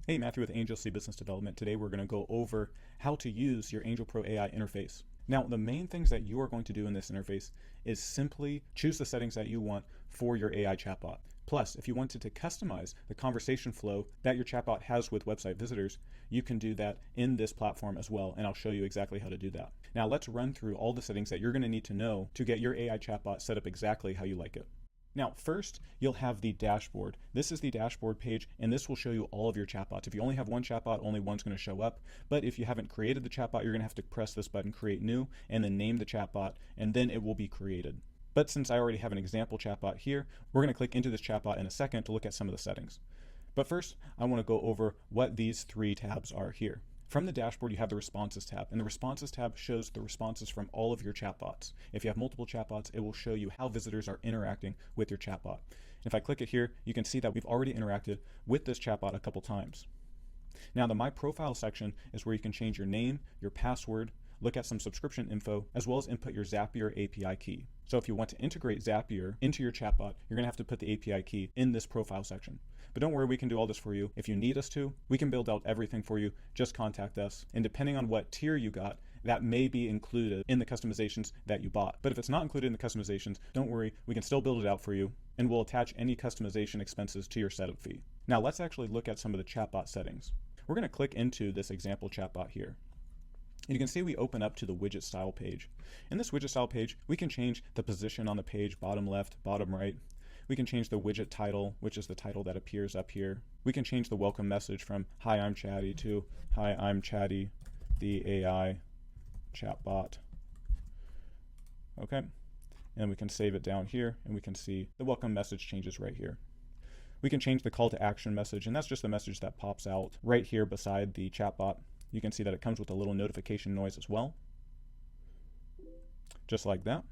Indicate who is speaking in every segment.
Speaker 1: Hey, Matthew with Angel C Business Development. Today we're going to go over how to use your AngelPro.AI interface. Now, the main things that you are going to do in this interface is simply choose the settings that you want for your AI chatbot. Plus, if you wanted to customize the conversation flow that your chatbot has with website visitors, you can do that in this platform as well, and I'll show you exactly how to do that. Now, let's run through all the settings that you're going to need to know to get your AI chatbot set up exactly how you like it. Now, first, you'll have the dashboard. This is the dashboard page, and this will show you all of your chatbots. If you only have one chatbot, only one's going to show up. But if you haven't created the chatbot, you're going to have to press this button, Create New, and then name the chatbot, and then it will be created. But since I already have an example chatbot here, we're going to click into this chatbot in a second to look at some of the settings. But first, I want to go over what these three tabs are here. From the dashboard, you have the Responses tab, and the Responses tab shows the responses from all of your chatbots. If you have multiple chatbots, it will show you how visitors are interacting with your chatbot. If I click it here, you can see that we've already interacted with this chatbot a couple times. Now, the My Profile section is where you can change your name, your password, look at some subscription info, as well as input your Zapier API key. So if you want to integrate Zapier into your chatbot, you're going to have to put the API key in this profile section. But don't worry, we can do all this for you. If you need us to, we can build out everything for you. Just contact us. And depending on what tier you got, that may be included in the customizations that you bought. But if it's not included in the customizations, don't worry, we can still build it out for you, and we'll attach any customization expenses to your setup fee. Now let's actually look at some of the chatbot settings. We're going to click into this example chatbot here. And you can see we open up to the widget style page. In this widget style page, we can change the position on the page, bottom left, bottom right. We can change the widget title, which is the title that appears up here. We can change the welcome message from Hi, I'm Chatty to Hi, I'm Chatty, the AI chatbot. Okay, and we can save it down here, and we can see the welcome message changes right here. We can change the call to action message, and that's just the message that pops out right here beside the chatbot. You can see that it comes with a little notification noise as well, just like that.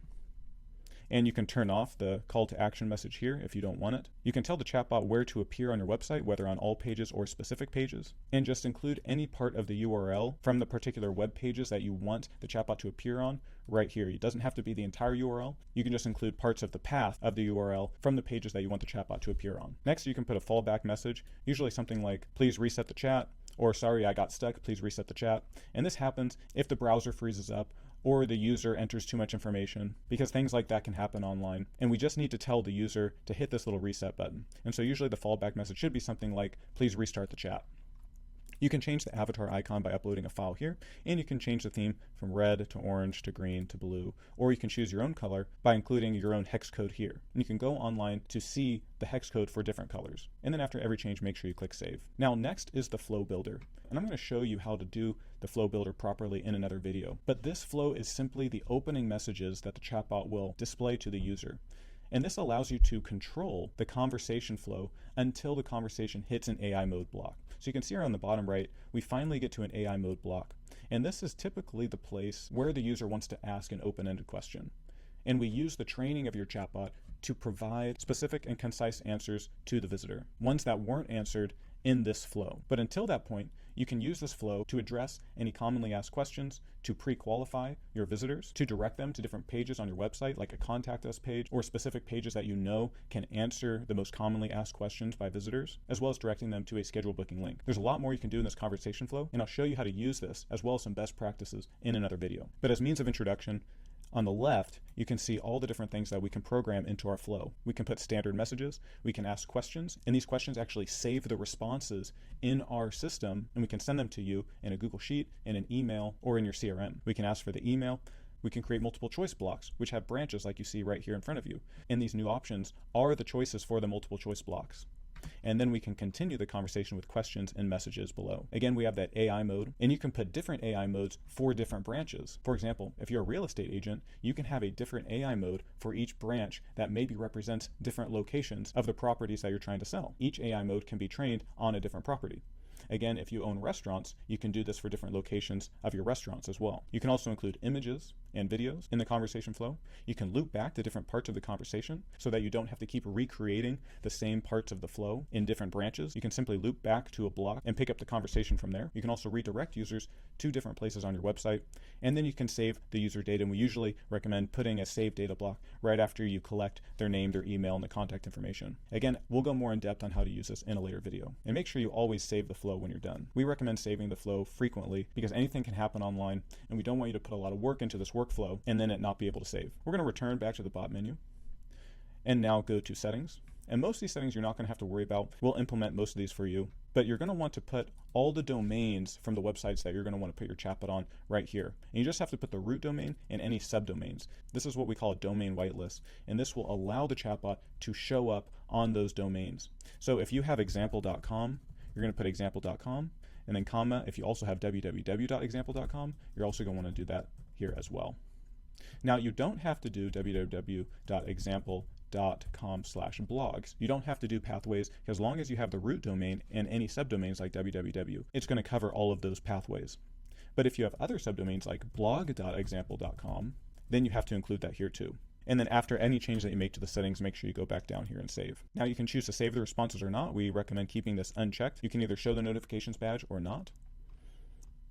Speaker 1: And you can turn off the call to action message here if you don't want it. You can tell the chatbot where to appear on your website, whether on all pages or specific pages, and just include any part of the URL from the particular web pages that you want the chatbot to appear on right here. It doesn't have to be the entire URL. You can just include parts of the path of the URL from the pages that you want the chatbot to appear on. Next, you can put a fallback message, usually something like, please reset the chat, or sorry, I got stuck, please reset the chat. And this happens if the browser freezes up or the user enters too much information, because things like that can happen online. And we just need to tell the user to hit this little reset button. And so usually the fallback message should be something like, please restart the chat. You can change the avatar icon by uploading a file here, and you can change the theme from red to orange to green to blue, or you can choose your own color by including your own hex code here. And you can go online to see the hex code for different colors. And then after every change, make sure you click save. Now next is the flow builder. And I'm going to show you how to do the flow builder properly in another video. But this flow is simply the opening messages that the chatbot will display to the user. And this allows you to control the conversation flow until the conversation hits an AI mode block. So you can see here on the bottom right, we finally get to an AI mode block. And this is typically the place where the user wants to ask an open-ended question. And we use the training of your chatbot to provide specific and concise answers to the visitor, ones that weren't answered in this flow. But until that point, you can use this flow to address any commonly asked questions, to pre-qualify your visitors, to direct them to different pages on your website, like a contact us page, or specific pages that you know can answer the most commonly asked questions by visitors, as well as directing them to a scheduled booking link. There's a lot more you can do in this conversation flow, and I'll show you how to use this, as well as some best practices in another video. But as means of introduction, on the left, you can see all the different things that we can program into our flow. We can put standard messages, we can ask questions, and these questions actually save the responses in our system, and we can send them to you in a Google Sheet, in an email, or in your CRM. We can ask for the email. We can create multiple choice blocks, which have branches like you see right here in front of you. And these new options are the choices for the multiple choice blocks. And then we can continue the conversation with questions and messages below. Again, we have that AI mode, and you can put different AI modes for different branches. For example, if you're a real estate agent, you can have a different AI mode for each branch that maybe represents different locations of the properties that you're trying to sell. Each AI mode can be trained on a different property. Again, if you own restaurants, you can do this for different locations of your restaurants as well. You can also include images and videos in the conversation flow. You can loop back to different parts of the conversation so that you don't have to keep recreating the same parts of the flow in different branches. You can simply loop back to a block and pick up the conversation from there. You can also redirect users to different places on your website, and then you can save the user data. And we usually recommend putting a save data block right after you collect their name, their email, and the contact information. Again, we'll go more in depth on how to use this in a later video. And make sure you always save the flow flow when you're done. We recommend saving the flow frequently because anything can happen online, and we don't want you to put a lot of work into this workflow and then it not be able to save. We're going to return back to the bot menu and now go to settings. And most of these settings you're not going to have to worry about. We'll implement most of these for you, but you're going to want to put all the domains from the websites that you're going to want to put your chatbot on right here. And you just have to put the root domain and any subdomains. This is what we call a domain whitelist, and this will allow the chatbot to show up on those domains. So if you have example.com, you're going to put example.com, and then comma, if you also have www.example.com, you're also going to want to do that here as well. Now you don't have to do www.example.com/blogs. You don't have to do pathways, as long as you have the root domain and any subdomains like www, it's going to cover all of those pathways. But if you have other subdomains like blog.example.com, then you have to include that here too. And then after any change that you make to the settings, make sure you go back down here and save. Now you can choose to save the responses or not. We recommend keeping this unchecked. You can either show the notifications badge or not.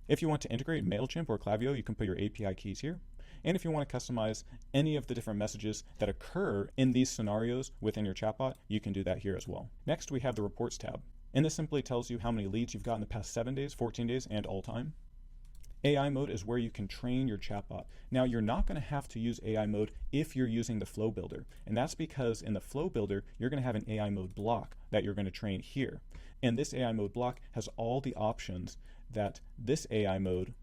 Speaker 1: If you want to integrate MailChimp or Klaviyo, you can put your API keys here. And if you want to customize any of the different messages that occur in these scenarios within your chatbot, you can do that here as well. Next, we have the Reports tab. And this simply tells you how many leads you've got in the past 7 days, 14 days, and all time. AI mode is where you can train your chatbot. Now, you're not going to have to use AI mode if you're using the Flow Builder. And that's because in the Flow Builder, you're going to have an AI mode block that you're going to train here. And this AI mode block has all the options that this AI mode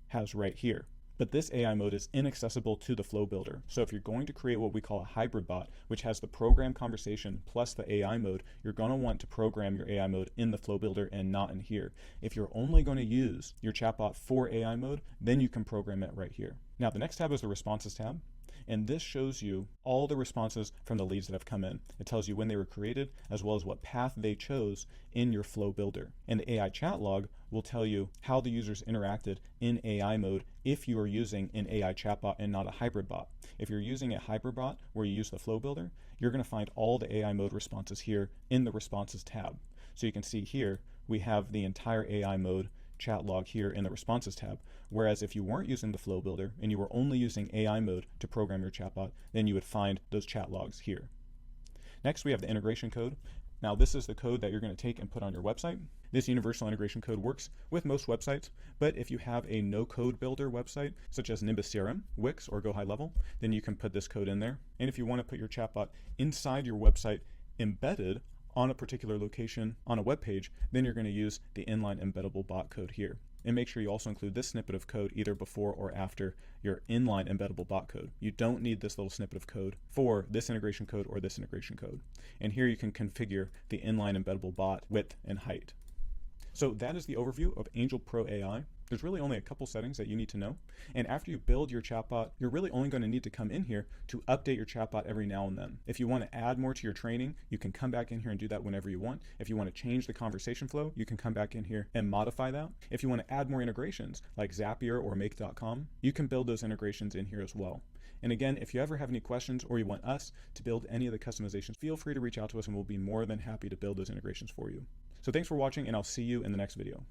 Speaker 1: has right here. But this AI mode is inaccessible to the Flow Builder. So if you're going to create what we call a hybrid bot, which has the program conversation plus the AI mode, you're going to want to program your AI mode in the Flow Builder and not in here. If you're only going to use your chatbot for AI mode, then you can program it right here. Now the next tab is the Responses tab. And this shows you all the responses from the leads that have come in. It tells you when they were created, as well as what path they chose in your Flow Builder. And the AI chat log will tell you how the users interacted in AI mode if you are using an AI chatbot and not a hybrid bot. If you're using a hybrid bot where you use the Flow Builder, you're going to find all the AI mode responses here in the Responses tab. So you can see here, we have the entire AI mode chat log here in the Responses tab. Whereas if you weren't using the Flow Builder and you were only using AI mode to program your chatbot, then you would find those chat logs here. Next, we have the integration code. Now this is the code that you're going to take and put on your website. This universal integration code works with most websites, but if you have a no-code builder website, such as Nimbus CRM, Wix, or Go High Level, then you can put this code in there. And if you want to put your chatbot inside your website embedded on a particular location on a web page, then you're going to use the inline embeddable bot code here. And make sure you also include this snippet of code either before or after your inline embeddable bot code. You don't need this little snippet of code for this integration code or this integration code. And here you can configure the inline embeddable bot width and height. So that is the overview of AngelPro.AI. There's really only a couple settings that you need to know. And after you build your chatbot, you're really only going to need to come in here to update your chatbot every now and then. If you want to add more to your training, you can come back in here and do that whenever you want. If you want to change the conversation flow, you can come back in here and modify that. If you want to add more integrations like Zapier or Make.com, you can build those integrations in here as well. And again, if you ever have any questions or you want us to build any of the customizations, feel free to reach out to us and we'll be more than happy to build those integrations for you. So thanks for watching, and I'll see you in the next video.